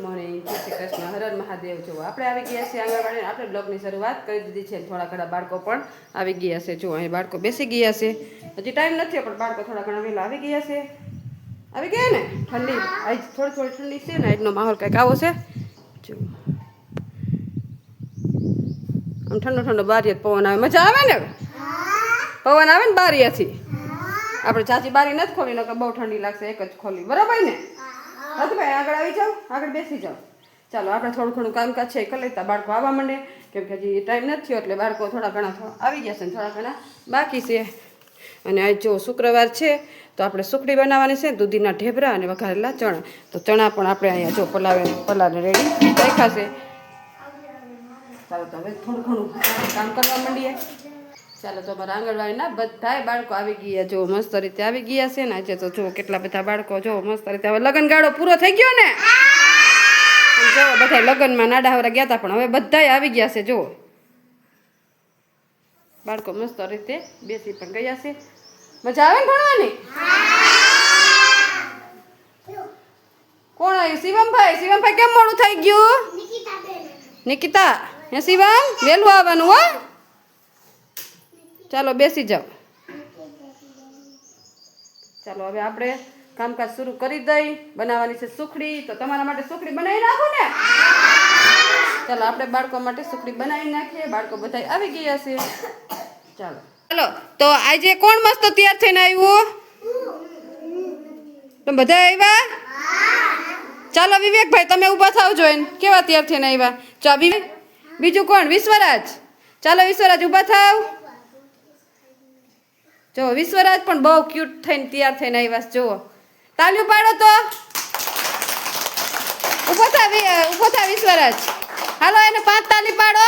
Morning, જય શ્રી કૃષ્ણ, હર હર મહાદેવ. જો આપણે આવી ગયા છીએ આંગણવાડી. આપણે બ્લોગની શરૂઆત કરી દીધી છે. થોડા ઘણા બાળકો પણ આવી ગયા છે. જો અહીં બાળકો બેસી ગયા છે. હજી ટાઈમ નથી પણ બાળકો થોડા ઘણા વહેલા આવી ગયા છે. આવી ગયા ને? ઠંડી આજ થોડી થોડી ઠંડી છે ને, આજનો માહોલ કંઈક આવો છે. જો આમ ઠંડો ઠંડો બારીએ પવન આવે, મજા આવે ને? પવન આવે ને બારીએથી. આપણે ચાચી બારી નથી ખોલી, નકર બહુ ઠંડી લાગશે. એક જ ખોલી, બરાબર ને? ભાઈ આગળ આવી જાઓ, આગળ બેસી જાઓ. ચાલો આપણે થોડું ઘણું કામકાજ છે એ કરી લેતા બાળકો આવવા માંડે, કેમ કે હજી ટાઈમ નથી થયો એટલે બાળકો થોડા ઘણા આવી ગયા છે ને થોડા ઘણા બાકી છે. અને આજ જો શુક્રવાર છે તો આપણે સુખડી બનાવવાની છે, દૂધીના ઢેબરા અને વઘારેલા ચણા. તો ચણા પણ આપણે અહીંયા જો પલાળને રેડી રાખ્યા છે. ચાલો તો હવે થોડું ઘણું કામ કરવા માંડીએ. ચાલો તો અમારા આંગણવાડીના બધાય બાળકો આવી ગયા, જો મસ્ત રીતે આવી ગયા છે ને. આજે તો જો કેટલા બધા બાળકો જો મસ્ત રીતે. હવે લગ્નગાળો પૂરો થઈ ગયો ને, જો બધા લગ્નમાં નાડાવરા ગયા હતા પણ હવે બધાય આવી ગયા છે. જો બાળકો મસ્ત રીતે બેસી પણ ગયા છે. મજા આવે ને ભણવાની? કોણ આવ્યું? શિવમભાઈ. શિવમભાઈ કેમ મોડું થઈ ગયું? નિકિતા. હે શિવમ, વહેલું આવવાનું હો. ચાલો બેસી જાઓ. ચાલો હવે આપણે કામકાજ શરૂ કરી દઈ. બનાવવાની છે સુખડી. તો તમારા માટે સુખડી બનાવી નાખો ને. ચાલો આપણે બાળકો માટે સુખડી બનાવી નાખીએ. બાળકો બધા આવી ગયા છે. ચાલો ચાલો તો આજે કોણ મસ્ત તૈયાર થઈને આવ્યું? તમે બધા આવ્યા? ચાલો વિવેકભાઈ તમે ઊભા થાવ જોઈને કેવા તૈયાર થઈને આવ્યા. ચા વિવેક. બીજું કોણ? વિશ્વરાજ. ચાલો વિશ્વરાજ ઊભા થાવ. જો વિશ્વરાજ પણ બહુ ક્યુટ થઈને તૈયાર થઈને આવ્યા છે. જુઓ, તાળીઓ પાડો તો. ઊભો થા વિશ્વરાજ. હાલો એને 5 તાળી પાડો.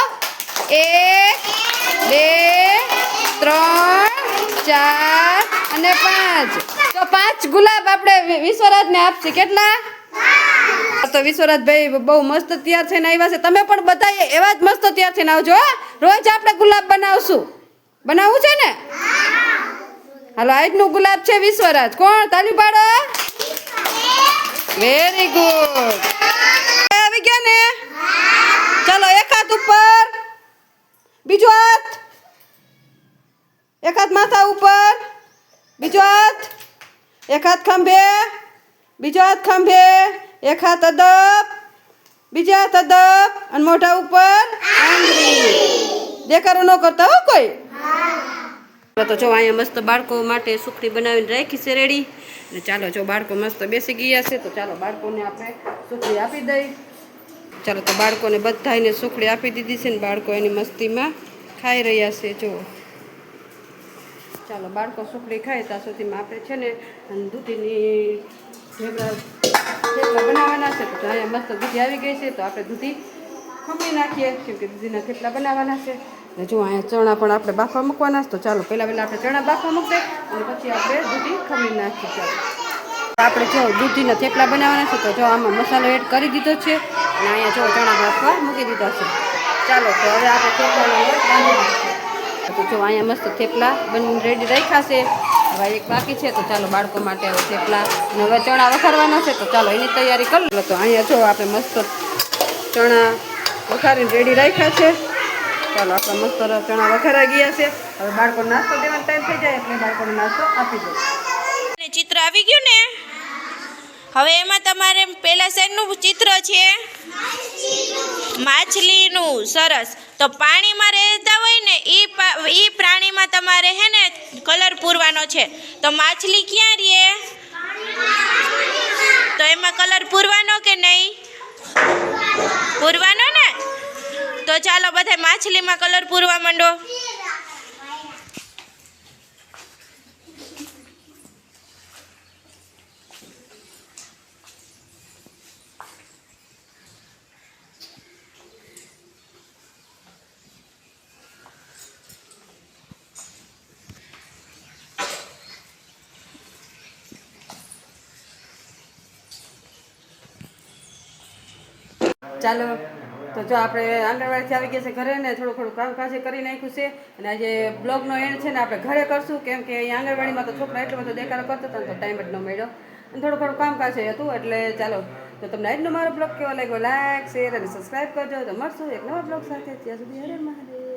1 2 3 4 અને 5. તો 5 ગુલાબ આપણે વિશ્વરાજને આપશે. કેટલા? તો વિશ્વરાજભાઈ બહુ મસ્ત તૈયાર થઈને આવ્યા છે. તમે પણ બધા એવા જ મસ્ત તૈયાર થઈને આવજો. રોજ આપણે ગુલાબ બનાવશું. બનાવવું છે ને? હાલો આજનું ગુલાબ છે વિશ્વરાજ. કોણ? તાળી પાડો. Very good. આવી ગયા ને? ચાલો એક હાથ ઉપર, બીજો હાથ, એક હાથ માથા ઉપર, બીજો હાથ, એક હાથ ખંભે, બીજો હાથ ખંભે, એક હાથ અદબ, બીજો હાથ અદબ અને મોઢા ઉપર આંગળી. દેખાડો ન કરતા હો કોઈ. તો જો અહીંયા મસ્ત બાળકો માટે સુખડી બનાવીને રાખી છે રેડી. અને ચાલો જો બાળકો મસ્ત બેસી ગયા છે તો ચાલો બાળકોને આપણે સુખડી આપી દઈ. ચાલો તો બાળકોને બધાને સુખડી આપી દીધી છે ને બાળકો એની મસ્તીમાં ખાઈ રહ્યા છે. જો ચાલો બાળકો સુખડી ખાય ત્યાં સુધીમાં આપણે છે ને દૂધીની ઢેબરા બનાવવાના છે. તો અહીંયા મસ્ત દૂધી આવી ગઈ છે તો આપણે દૂધી ખમણી નાખીએ, કેમ કે દૂધીના થેપલા બનાવવાના છે. અને જો અહીંયા ચણા પણ આપણે બાફવા મૂકવાના છે. તો ચાલો પહેલાં આપણે ચણા બાફવા મૂકી દઈએ અને પછી આપણે દૂધી ખમણી નાખીએ. ચાલો આપણે જો દૂધીના થેપલા બનાવવાના છે તો જો આમાં મસાલો એડ કરી દીધો છે અને અહીંયા જો ચણા બાફવા મૂકી દીધા છે. ચાલો તો હવે આપણે થેપલાનો લોટ બાંધી નાખીએ. તો જો અહીંયા મસ્ત થેપલા રેડી રાખ્યા છે. હવે એક બાકી છે તો ચાલો બાળકો માટે હવે થેપલા અને હવે ચણા વઘારવાના છે. તો ચાલો એની તૈયારી કરી લો. તો અહીંયા જો આપણે મસ્ત ચણા વઘારીને રેડી રાખ્યા છે. ચાલો આપણા મસ્ત ચણા વઘારા ગયા છે. હવે બાળકો નાસ્તો દેવાનો ટાઈમ થઈ જાય એટલે બાળકોને નાસ્તો આપી દો. ચિત્ર આવી ગયું ને? હવે એમાં તમારે પેલા શેનું ચિત્ર છે? માછલીનું. સરસ. તો પાણીમાં રહેતા હોય ને એ પ્રાણીમાં તમારે હે ને કલર પૂરવાનો છે. તો માછલી ક્યાં રહે? તો એમાં કલર પૂરવાનો કે નહીં? પૂરવાનો ને? તો ચાલો બધા માછલીમાં કલર પૂરવા માંડો. ચાલો તો જો આપણે આંગણવાડીથી આવી ગયા છે ઘરે ને થોડું કામકાજ કરી નાખ્યું છે. અને આજે બ્લોગનો એન્ડ છે ને આપણે ઘરે કરશું, કેમ કે અહીંયા આંગણવાડીમાં તો છોકરા એટલો બધો દેખાડો કરતો હતો તો ટાઈમ જ ન મળ્યો અને થોડું કામકાજ હતું એટલે ચાલો તો તમને આજનો મારો બ્લોગ કેવો લાગ્યો લાઈક શેર અને સબસ્ક્રાઈબ કરજો. તો મળશું એક નવા બ્લોગ સાથે. ત્યાં સુધી હરે મહાદેવ.